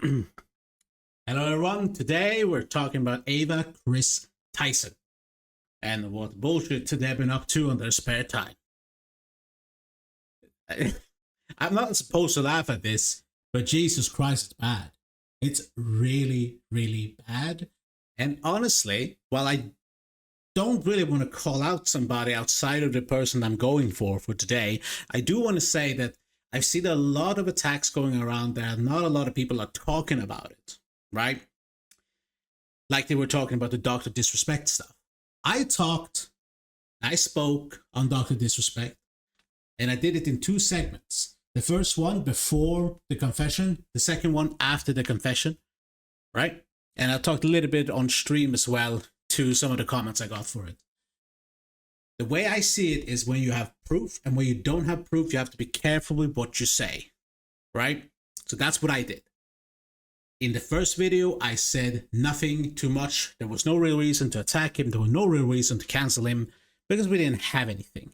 Hello everyone, today we're talking about Ava, Kris, Tyson, and what bullshit they've been up to on their spare time. I'm not supposed to laugh at this, but Jesus Christ, it's bad. It's really, really bad. And honestly, while I don't really want to call out somebody outside of the person I'm going for today, I do want to say that I've seen a lot of attacks going around there. Not a lot of people are talking about it, right? Like they were talking about the Dr. Disrespect stuff. I spoke on Dr. Disrespect, and I did it in two segments. The first one before the confession, the second one after the confession, right? And I talked a little bit on stream as well to some of the comments I got for it. The way I see it is when you have proof, and when you don't have proof, you have to be careful with what you say, right? So that's what I did. In the first video, I said nothing too much. There was no real reason to attack him. There was no real reason to cancel him because we didn't have anything.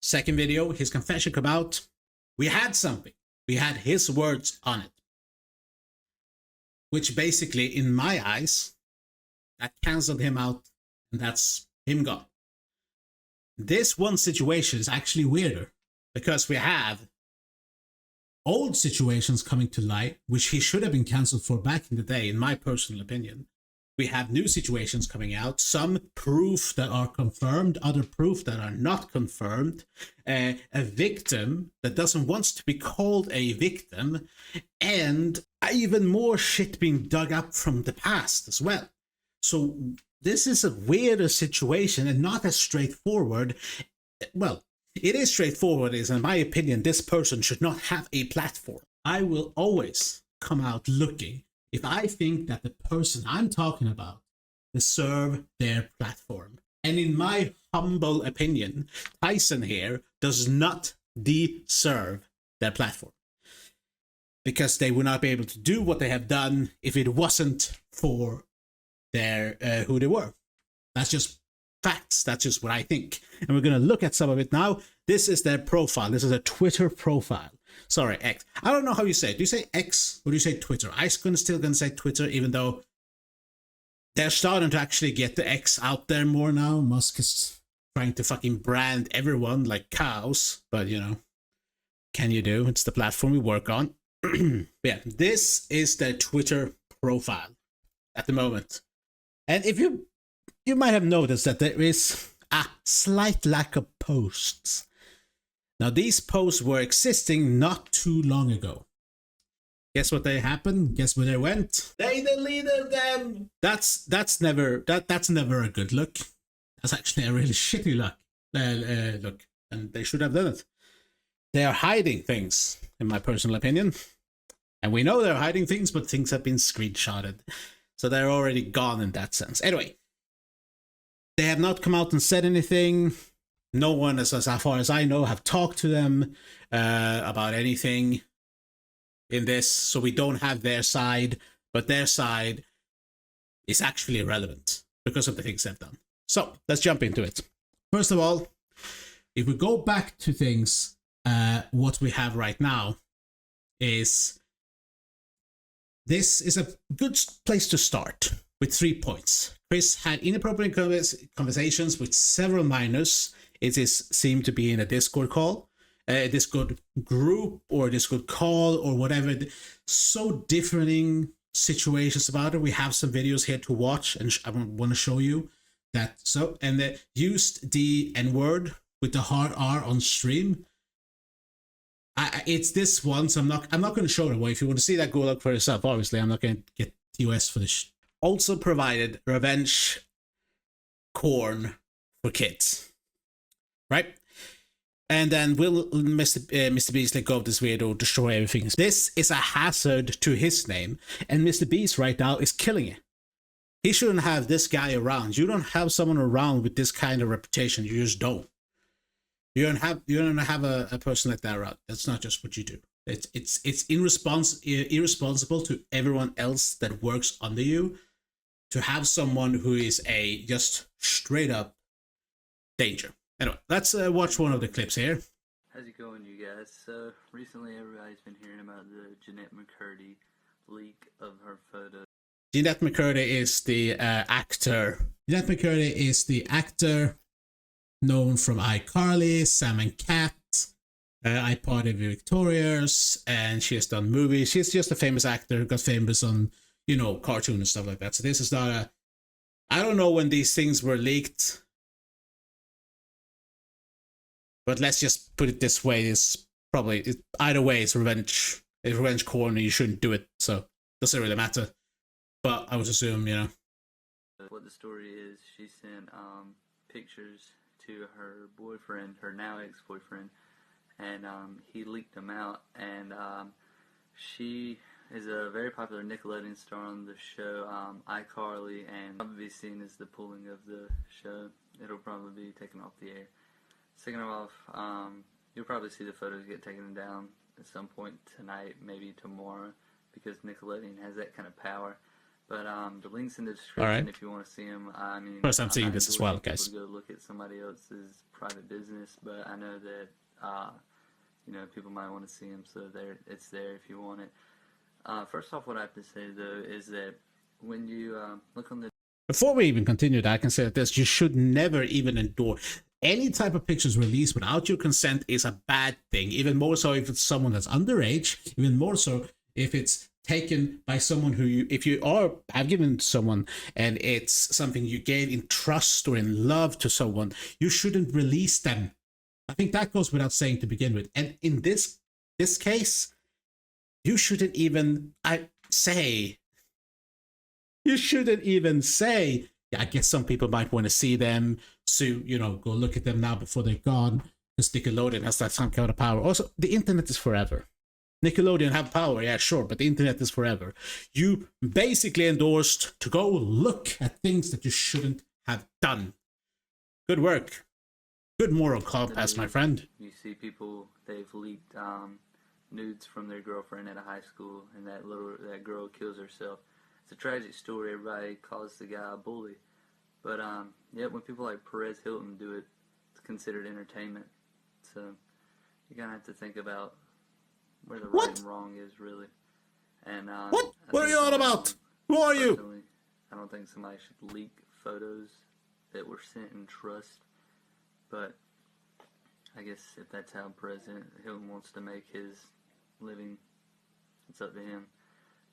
Second video, his confession came out. We had something. We had his words on it. Which basically, in my eyes, that canceled him out, and that's him gone. This one situation is actually weirder because we have old situations coming to light, which he should have been cancelled for back in the day, in my personal opinion. We have new situations coming out, some proof that are confirmed, other proof that are not confirmed, a victim that doesn't want to be called a victim, and even more shit being dug up from the past as well. So this is a weirder situation and not as straightforward. Well, it is straightforward, is in my opinion, this person should not have a platform. I will always come out looking if I think that the person I'm talking about deserve their platform. And in my humble opinion, Tyson here does not deserve their platform. Because they would not be able to do what they have done if it wasn't for their who they were. That's just facts. That's just what I think. And we're going to look at some of it now. This is their profile. This is a Twitter profile. Sorry, X. I don't know how you say it. Do you say X or do you say Twitter? I'm still going to say Twitter, even though they're starting to actually get the X out there more now. Musk is trying to fucking brand everyone like cows. But, you know, can you do? It's the platform we work on. Yeah, this is their Twitter profile at the moment. And if you might have noticed that there is a slight lack of posts. Now, these posts were existing not too long ago. Guess what they happened? Guess where they went? They deleted them. That's never a good look. That's actually a really shitty look. And they should have done it. They are hiding things, in my personal opinion. And we know they're hiding things, but things have been screenshotted. So they're already gone in that sense. Anyway, they have not come out and said anything. No one, as far as I know, have talked to them about anything in this. So we don't have their side, but their side is actually irrelevant because of the things they've done. So let's jump into it. First of all, if we go back to things, what we have right now is... This is a good place to start with 3 points. Kris had inappropriate conversations with several minors. It seemed to be in a Discord call, a Discord group or a Discord call or whatever. So differing situations about it. We have some videos here to watch, and I want to show you that. So, and they used the N-word with the hard R on stream. It's this one, so I'm not going to show it away. If you want to see that, go look for yourself. Obviously, I'm not going to get TOS for this. Also provided revenge corn for kids, right? And then will Mr. Beast let go of this video, destroy everything? This is a hazard to his name, and Mr. Beast right now is killing it. He shouldn't have this guy around. You don't have someone around with this kind of reputation. You just don't. You don't have a person like that around. That's not just what you do. It's irresponsible to everyone else that works under you to have someone who is a just straight up danger. Anyway, let's watch one of the clips here. How's it going, you guys? So recently everybody's been hearing about the Jeanette McCurdy leak of her photo. Jeanette McCurdy is the actor. Jeanette McCurdy is the actor known from iCarly, Sam and Cat, I Party with Victorious, and she has done movies. She's just a famous actor who got famous on, you know, cartoon and stuff like that. So this is not a... I don't know when these things were leaked, but let's just put it this way: it's probably either way. It's revenge. It's revenge corner. You shouldn't do it. So it doesn't really matter. But I would assume, you know. What the story is, she sent pictures to her boyfriend, her now ex-boyfriend, and he leaked them out. And she is a very popular Nickelodeon star on the show iCarly, and probably seen as the pulling of the show. It'll probably be taken off the air. Second off, you'll probably see the photos get taken down at some point tonight, maybe tomorrow, because Nickelodeon has that kind of power. But the link's in the description if you want to see them. I mean, first time seeing this as well, guys. Go look at somebody else's private business, but I know that you know, people might want to see them, so it's there if you want it. First off, what I have to say though is that when you look on the... Before we even continue that, I can say that this: you should never even endorse any type of pictures released without your consent. Is a bad thing. Even more so if it's someone that's underage. Even more so if it's taken by someone who you, if you have given someone and it's something you gave in trust or in love to someone, you shouldn't release them. I think that goes without saying to begin with. And in this case, you shouldn't even say, yeah, I guess some people might want to see them, so, you know, go look at them now before they're gone, because Nickelodeon has that some kind of power. Also, the internet is forever. Nickelodeon have power, yeah, sure, but the internet is forever. You basically endorsed to go look at things that you shouldn't have done. Good work. Good moral compass, my friend. You see people, they've leaked nudes from their girlfriend at a high school, and that girl kills herself. It's a tragic story. Everybody calls the guy a bully. But, yeah, when people like Perez Hilton do it, it's considered entertainment. So you're going to have to think about where the right and wrong is, really. And what are you on about? Who are you? I don't think somebody should leak photos that were sent in trust. But I guess if that's how President Hilton wants to make his living, it's up to him.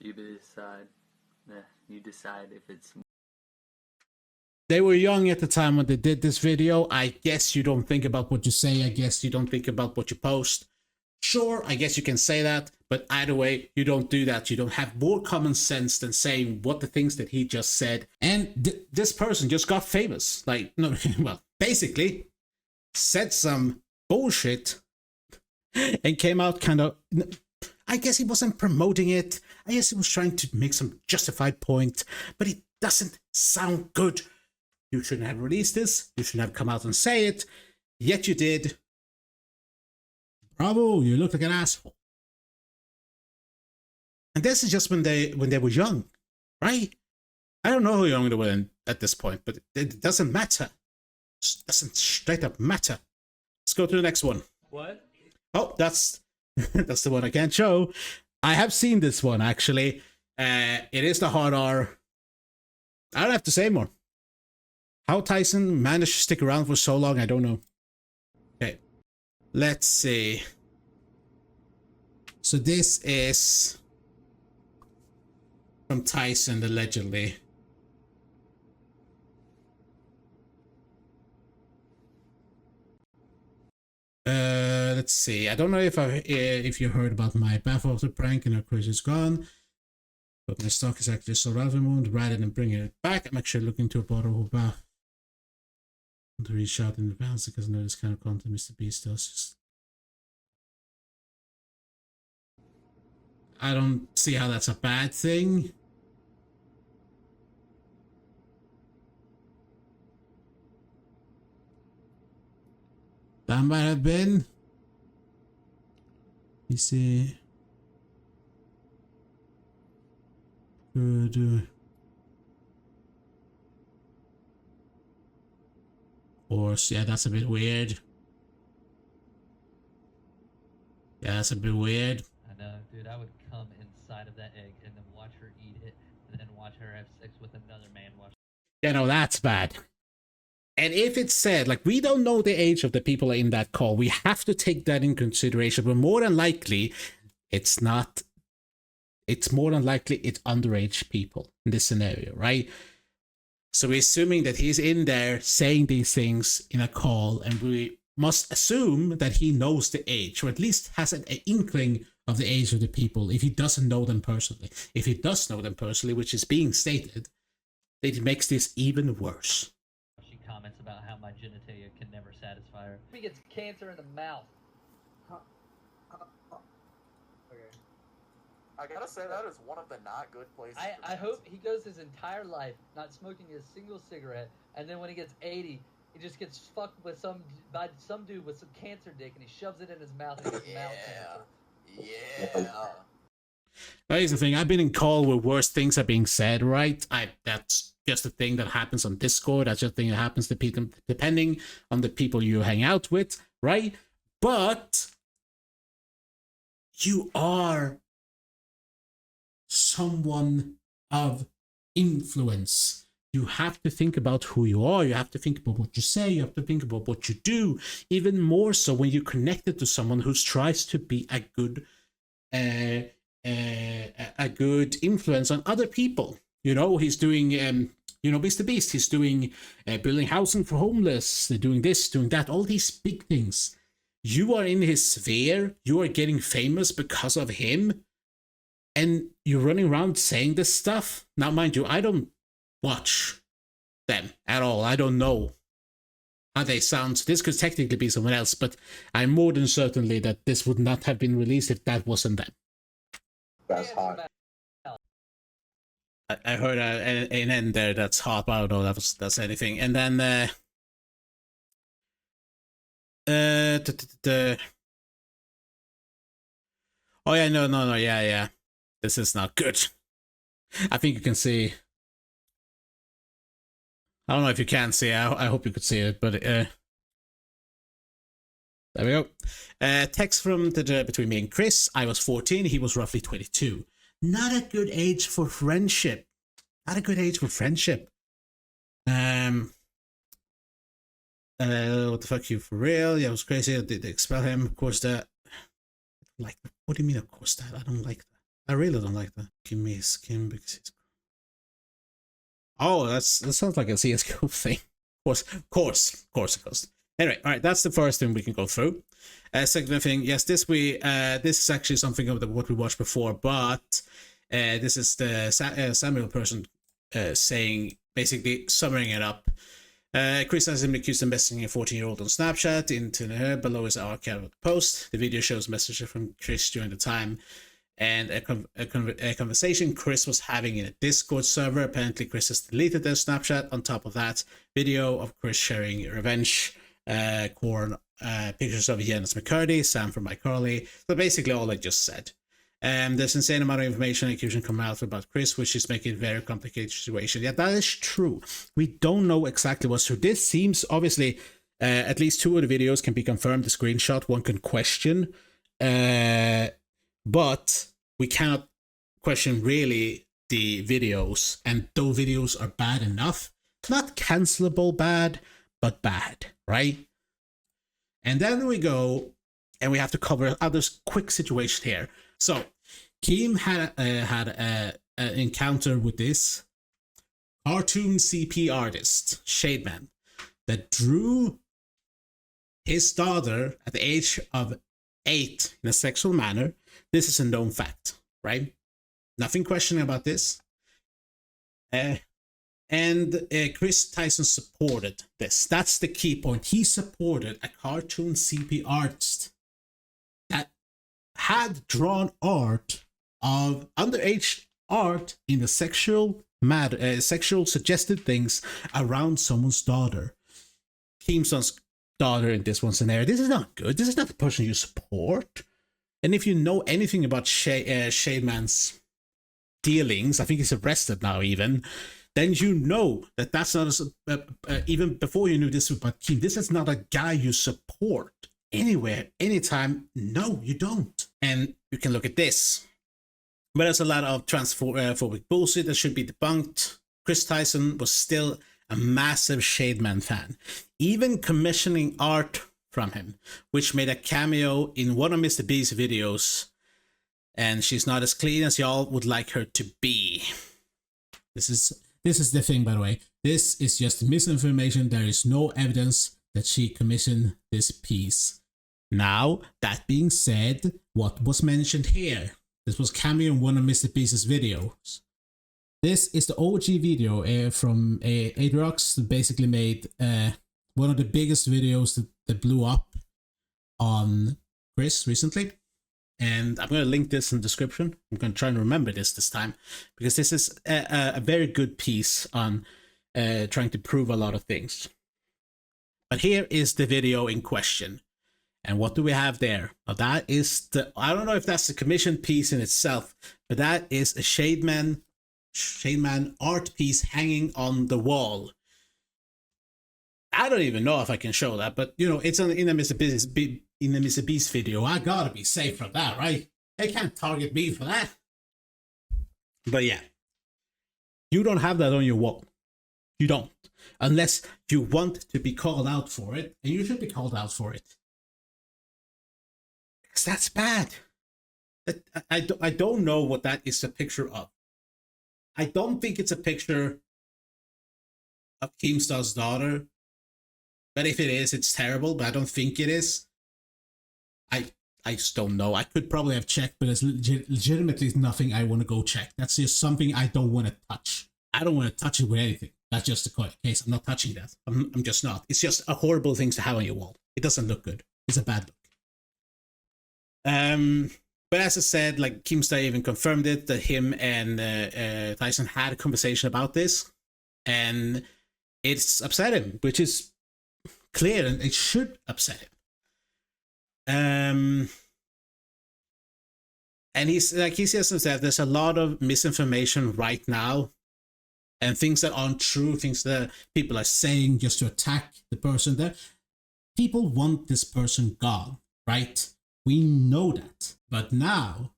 You decide if it's... They were young at the time when they did this video. I guess you don't think about what you say. I guess you don't think about what you post. Sure, I guess you can say that, but either way, you don't do that. You don't have more common sense than saying what the things that he just said. And this person just got famous. Like, no, well, basically said some bullshit and came out kind of... I guess he wasn't promoting it. I guess he was trying to make some justified point, but it doesn't sound good. You shouldn't have released this. You shouldn't have come out and say it. Yet you did. Bravo, you look like an asshole. And this is just when they were young, right? I don't know how young they were at this point, but it doesn't matter. It doesn't straight up matter. Let's go to the next one. What? Oh, that's that's the one I can't show. I have seen this one, actually. It is the hard R. I don't have to say more. How Tyson managed to stick around for so long, I don't know. Okay. Let's see. So this is from Tyson, allegedly. Let's see. I don't know if you heard about my bath after prank and how Kris is gone, but my stock is actually sold out of the moon. Rather than bringing it back, I'm actually looking to a bottle of bath to reach out in advance because I know this kind of content Mr. Beast does. I don't see how that's a bad thing. That might have been. You see. Good. Course, yeah, that's a bit weird. Yeah, that's a bit weird. I know, dude. I would come inside of that egg in the her eat it, and then watch her have sex with another man while You know, that's bad. And if it's said, like, we don't know the age of the people in that call, we have to take that in consideration. But more than likely, it's not. It's more than likely it's underage people in this scenario, right? So we're assuming that he's in there saying these things in a call, and we must assume that he knows the age, or at least has an inkling of the age of the people, if he doesn't know them personally. If he does know them personally, which is being stated, it makes this even worse. she comments about how my genitalia can never satisfy her. He gets cancer in the mouth. Okay. I gotta say that is one of the not good places. I hope he goes his entire life not smoking a single cigarette, and then when he gets 80, he just gets fucked with by some dude with some cancer dick, and he shoves it in his mouth and he gets mouth cancer. Yeah. Now, here's the thing. I've been in call where worse things are being said, right? That's just a thing that happens on Discord. That's just a thing that happens to people depending on the people you hang out with, right? But you are someone of influence. You have to think about who you are. You have to think about what you say. You have to think about what you do. Even more so when you're connected to someone who tries to be a good influence on other people. You know, he's doing, Mr. Beast. He's doing building housing for homeless. They're doing this, doing that. All these big things. You are in his sphere. You are getting famous because of him. And you're running around saying this stuff. Now, mind you, I don't watch them at all. I don't know how they sound. This could technically be someone else, but I'm more than certainly that this would not have been released if that wasn't them. That's hot. I heard an end there that's hot, but I don't know if that's anything. And then oh yeah, no, yeah. This is not good. I think you can see. I don't know if you can see. I hope you could see it, but there we go. Text from between me and Kris. I was 14. He was roughly 22. Not a good age for friendship. Not a good age for friendship. What the fuck, you for real? Yeah, it was crazy. They expel him. Of course, that. Like, what do you mean? Of course, that I don't like that. I really don't like that. Give me a skin because he's. Oh, that sounds like a CS:GO thing. Of course it goes. Anyway, all right, that's the first thing we can go through. Second thing, yes, this is actually something of what we watched before, but this is the Samuel person saying, basically summing it up. Kris has him accused of messaging a 14-year-old on Snapchat. Into her below is archive of the post. The video shows messages from Kris during the time and a conversation Kris was having in a Discord server. Apparently, Kris has deleted their Snapchat. On top of that, video of Kris sharing revenge corn, pictures of Janice McCurdy, Sam from iCarly. So basically all I just said. There's insane amount of information and accusation coming out about Kris, which is making it a very complicated situation. Yeah, that is true. We don't know exactly what's true. This seems, obviously, at least two of the videos can be confirmed. The screenshot, one can question. But we cannot question really the videos. And those videos are bad enough. Not cancelable bad, but bad, right? And then we go, and we have to cover other quick situation here. So, Kim had an encounter with this cartoon CP artist, Shademan, that drew his daughter at the age of 8 in a sexual manner. This is a known fact, right? Nothing questioning about this. And Kris Tyson supported this. That's the key point. He supported a cartoon CP artist that had drawn art of underage art in the sexual matter, sexual suggested things around someone's daughter. Keemson's daughter in this one scenario. This is not good. This is not the person you support. And if you know anything about Shademan's dealings, I think he's arrested now even, then you know that that's not even before you knew this about Keem, this is not a guy you support anywhere, anytime. No, you don't. And you can look at this. But there's a lot of transphobic bullshit that should be debunked. Kris Tyson was still a massive Shademan fan, even commissioning art from him, which made a cameo in one of Mr. B's videos. And she's not as clean as y'all would like her to be. This is the thing, by the way. This is just misinformation. There is no evidence that she commissioned this piece. Now, that being said, what was mentioned here? This was cameo in one of Mr. B's videos. This is the OG video from Adrox that basically made one of the biggest videos that blew up on Kris recently. And I'm going to link this in the description. I'm going to try and remember this time, because this is a very good piece on trying to prove a lot of things. But here is the video in question. And what do we have there? Well, that is I don't know if that's the commissioned piece in itself, but that is a Shademan art piece hanging on the wall. I don't even know if I can show that, but you know, it's in the Mr. Beast video. I gotta be safe from that, right? They can't target me for that. But yeah, you don't have that on your wall. You don't, unless you want to be called out for it, and you should be called out for it. Because that's bad. I don't know what that is a picture of. I don't think it's a picture of Keemstar's daughter. But if it is, it's terrible, but I don't think it is. I just don't know. I could probably have checked, but it's legitimately nothing I want to go check. That's just something I don't want to touch. I don't want to touch it with anything. That's just the case. I'm not touching that. I'm just not. It's just a horrible thing to have on your wall. It doesn't look good. It's a bad look. But as I said, like Keemstar even confirmed it, that him and Tyson had a conversation about this, and it's upset him, which is clear, and it should upset him. And he says that there's a lot of misinformation right now, and things that aren't true, things that people are saying just to attack the person there. People want this person gone, right? We know that. But now,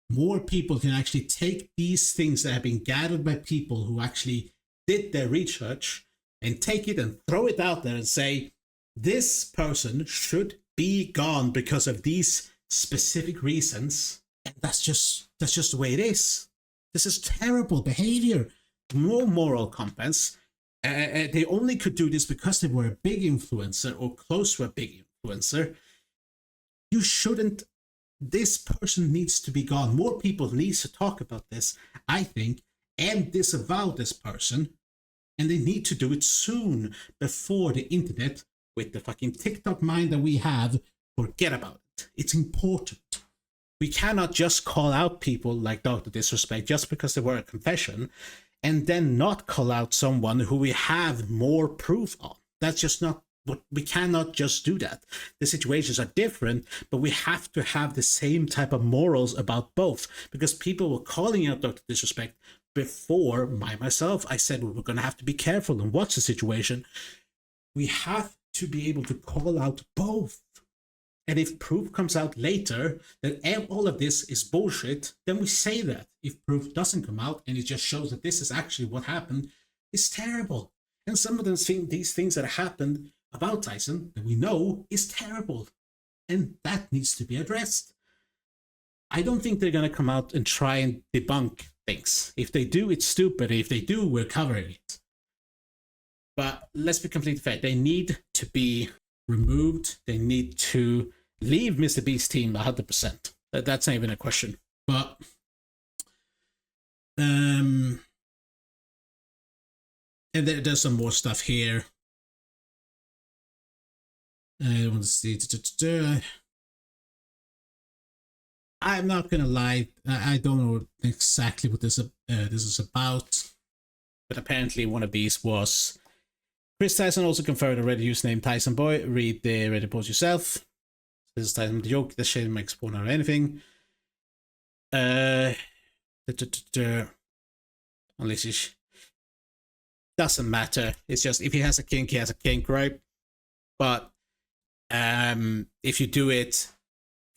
more people can actually take these things that have been gathered by people who actually did their research and take it and throw it out there and say, this person should be gone because of these specific reasons. And that's just the way it is. This is terrible behavior. No moral compass. They only could do this because they were a big influencer or close to a big influencer. You shouldn't. This person needs to be gone. More people need to talk about this, I think, and disavow this person. And they need to do it soon, before the internet, with the fucking TikTok mind that we have, forget about it. It's important. We cannot just call out people like Dr. Disrespect just because they were a confession, and then not call out someone who we have more proof on. That's just not what we cannot just do that. The situations are different, but we have to have the same type of morals about both, because people were calling out Dr. Disrespect before myself. I said we were going to have to be careful and watch the situation. We have to be able to call out both. And if proof comes out later that all of this is bullshit, then we say that. If proof doesn't come out and it just shows that this is actually what happened, it's terrible. And some of them think these things that happened about Tyson that we know is terrible. And that needs to be addressed. I don't think they're going to come out and try and debunk things. If they do, it's stupid. If they do, we're covering it. But let's be completely fair. They need to be removed. They need to leave Mr. Beast's team 100%. That's not even a question. But and there's some more stuff here. I want to see. I'm not gonna lie. I don't know exactly what this is about. But apparently one of these was Kris Tyson also confirmed a Reddit username Tyson Boy. Read the Reddit post yourself. This is Tyson the joke. This shit makes spawn out of anything. Unless it doesn't matter. It's just if he has a kink, he has a kink, right? But if you do it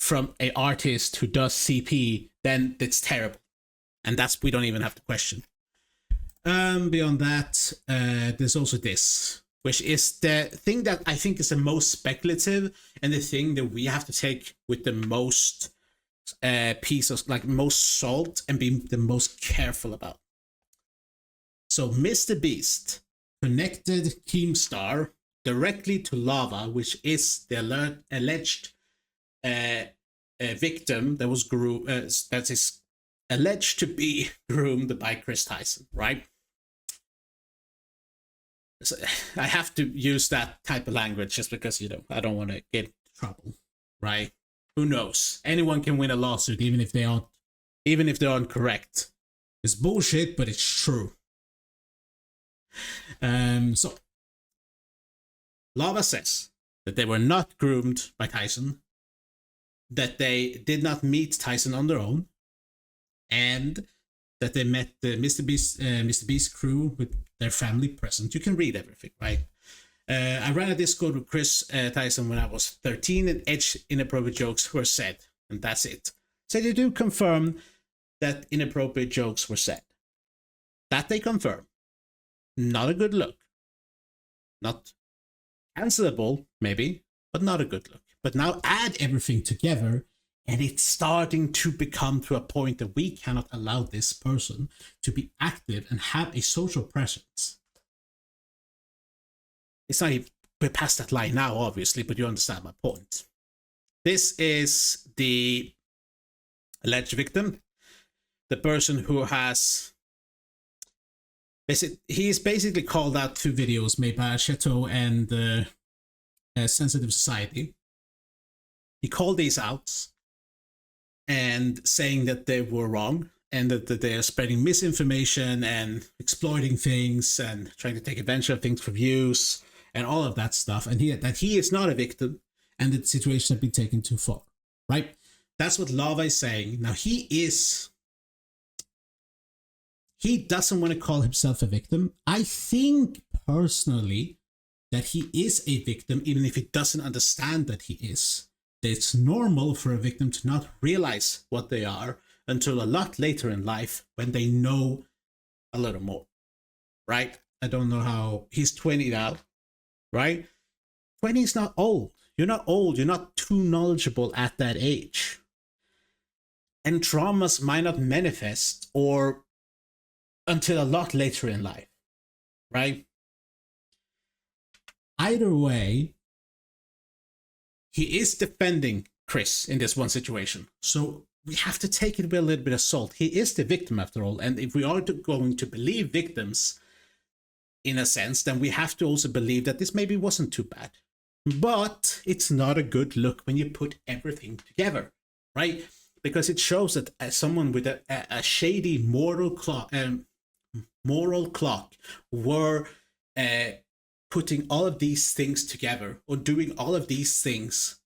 from an artist who does CP, then it's terrible. And that's, we don't even have to question. Beyond that, there's also this, which is the thing that I think is the most speculative and the thing that we have to take with the most pieces, like most salt, and be the most careful about. So Mr. Beast connected Keemstar directly to Lava, which is the alleged victim that was that is alleged to be groomed by Kris Tyson, right? So I have to use that type of language just because, you know, I don't want to get into trouble, right? Who knows? Anyone can win a lawsuit, even if they aren't correct. It's bullshit, but it's true. So Lava says that they were not groomed by Tyson, that they did not meet Tyson on their own, and that they met the Mr. Beast crew with their family present. You can read everything, right? I ran a Discord with Kris Tyson when I was 13, and inappropriate jokes were said, and that's it. So they do confirm that inappropriate jokes were said. That they confirm. Not a good look. Not cancelable, maybe, but not a good look. But now add everything together, and it's starting to become to a point that we cannot allow this person to be active and have a social presence. It's not even, we're past that line now, obviously, but you understand my point. This is the alleged victim, the person who has... He's basically called out 2 videos made by Chateau and Sensitive Society. He called these out and saying that they were wrong and that they are spreading misinformation and exploiting things and trying to take advantage of things for views and all of that stuff. And that he is not a victim and that the situation has been taken too far, right? That's what Lava is saying. Now he doesn't want to call himself a victim. I think personally that he is a victim, even if he doesn't understand that he is. That it's normal for a victim to not realize what they are until a lot later in life when they know a little more, right? I don't know how... He's 20 now, right? 20 is not old. You're not old. You're not too knowledgeable at that age. And traumas might not manifest or until a lot later in life, right? Either way, he is defending Kris in this one situation. So we have to take it with a little bit of salt. He is the victim after all. And if we are going to believe victims in a sense, then we have to also believe that this maybe wasn't too bad. But it's not a good look when you put everything together, right? Because it shows that as someone with a shady moral clock were putting all of these things together or doing all of these things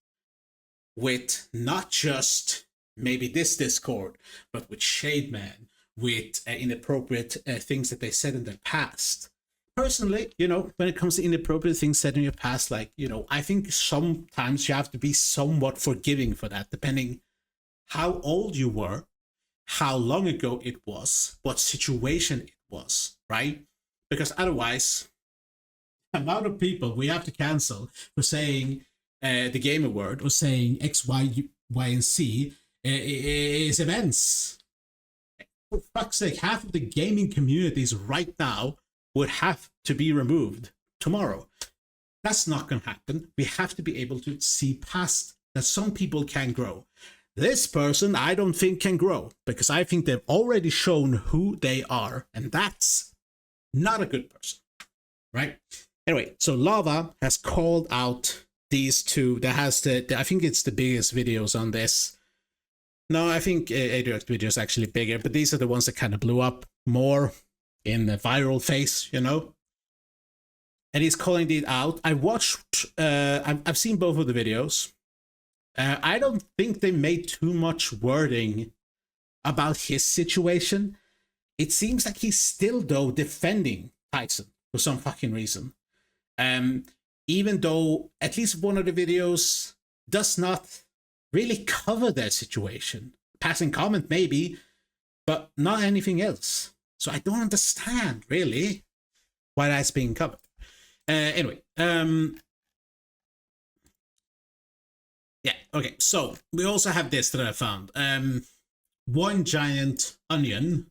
with not just maybe this Discord, but with Shade Man, with inappropriate things that they said in their past. Personally, you know, when it comes to inappropriate things said in your past, like, you know, I think sometimes you have to be somewhat forgiving for that, depending how old you were, how long ago it was, what situation it was, right? Because otherwise, the amount of people we have to cancel for saying the gamer word or saying X, Y, and Z is immense. For fuck's sake, half of the gaming communities right now would have to be removed tomorrow. That's not going to happen. We have to be able to see past that some people can grow. This person, I don't think can grow because I think they've already shown who they are, and that's not a good person, right? Anyway, so Lava has called out these 2. That has I think it's the biggest videos on this. No, I think Adriac's video is actually bigger, but these are the ones that kind of blew up more in the viral phase, you know? And he's calling these out. I watched, I've seen both of the videos. I don't think they made too much wording about his situation. It seems like he's still, though, defending Tyson for some fucking reason. Even though at least one of the videos does not really cover their situation. Passing comment maybe, but not anything else. So I don't understand really why that's being covered. Anyway, yeah, okay. So we also have this that I found. One giant onion.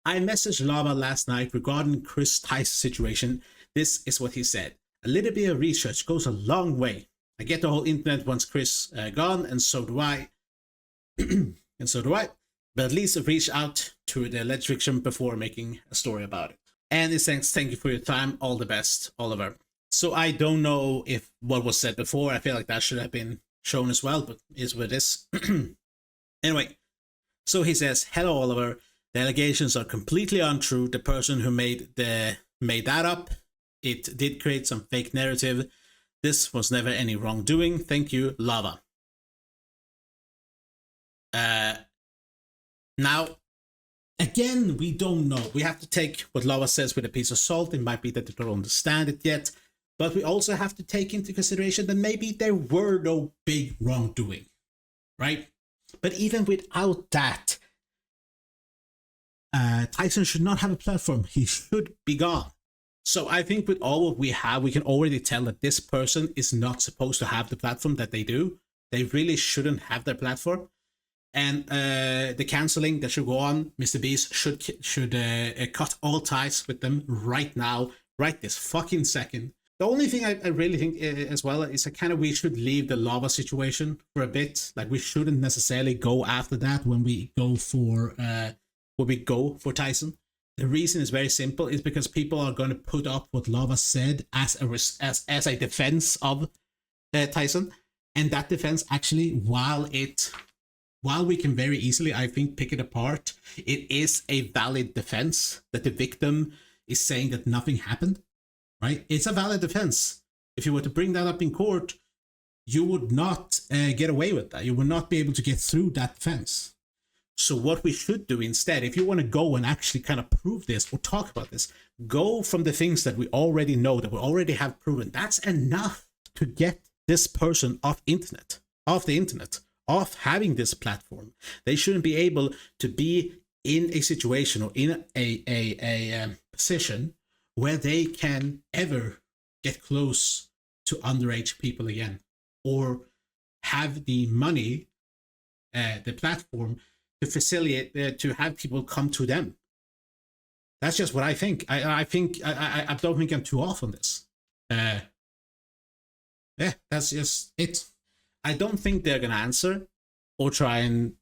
I messaged Lava last night regarding Kris Tyson situation. This is what he said. A little bit of research goes a long way. I get the whole internet wants Kris gone, and so do I. And so do I. But at least reach out to the alleged victim before making a story about it. And it says, thank you for your time. All the best, Oliver. So I don't know if what was said before. I feel like that should have been shown as well, but is what it is. Anyway, so he says, hello, Oliver. The allegations are completely untrue. The person who made that up, it did create some fake narrative. This was never any wrongdoing. Thank you, Lava. Now, again, we don't know. We have to take what Lava says with a piece of salt. It might be that they don't understand it yet. But we also have to take into consideration that maybe there were no big wrongdoing, right? But even without that, Tyson should not have a platform. He should be gone. So I think with all what we have, we can already tell that this person is not supposed to have the platform that they do. They really shouldn't have their platform. And the canceling that should go on, Mr. Beast should cut all ties with them right now, right this fucking second. The only thing I really think as well is we should leave the Lava situation for a bit. Like, we shouldn't necessarily go after that when we go for Tyson. The reason is very simple. It's because people are going to put up what Lava said as a defense of Tyson, and that defense actually, while we can very easily, I think, pick it apart, it is a valid defense that the victim is saying that nothing happened. Right? It's a valid defense. If you were to bring that up in court, you would not get away with that. You would not be able to get through that defense. So what we should do instead, if you want to go and actually kind of prove this or talk about this, go from the things that we already know, that we already have proven. That's enough to get this person off the internet, off having this platform. They shouldn't be able to be in a situation or in a position where they can ever get close to underage people again, or have the money, the platform to facilitate, to have people come to them. That's just what I think. I don't think I'm too off on this. Yeah, that's just it. I don't think they're gonna answer or try and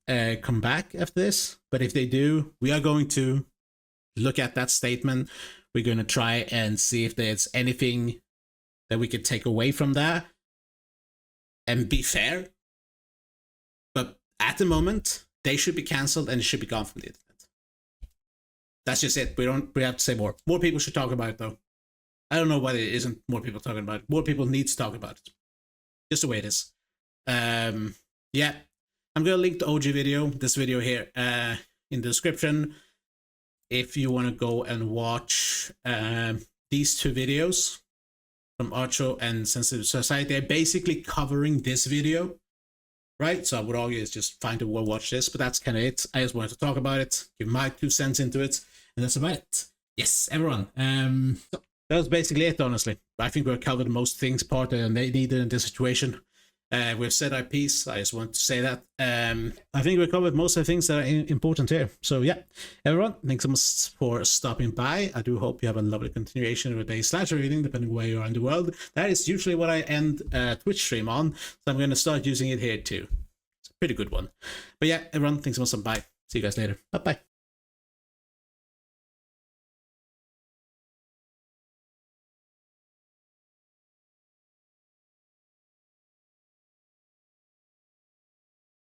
come back after this. But if they do, we are going to look at that statement. We're going to try and see if there's anything that we could take away from that and be fair. But at the moment, they should be cancelled and it should be gone from the internet. That's just it. We have to say more. More people should talk about it, though. I don't know why there isn't more people talking about it. More people need to talk about it. Just the way it is. Yeah. I'm going to link the OG video, this video here, in the description. If you want to go and watch these two videos from Archo and Sensitive Society, they're basically covering this video, right? So I would argue it's just fine to go watch this, but that's kind of it. I just wanted to talk about it, give my 2 cents into it, and that's about it. Yes, everyone. So that was basically it, honestly. I think we've covered most things part and they needed in this situation. We've said our piece. I just want to say that. I think we covered most of the things that are important here. So yeah, everyone, thanks so much for stopping by. I do hope you have a lovely continuation of your day / reading, depending where you are in the world. That is usually what I end Twitch stream on, so I'm going to start using it here too. It's a pretty good one. But yeah, everyone, thanks so much. Bye. See you guys later. Bye bye.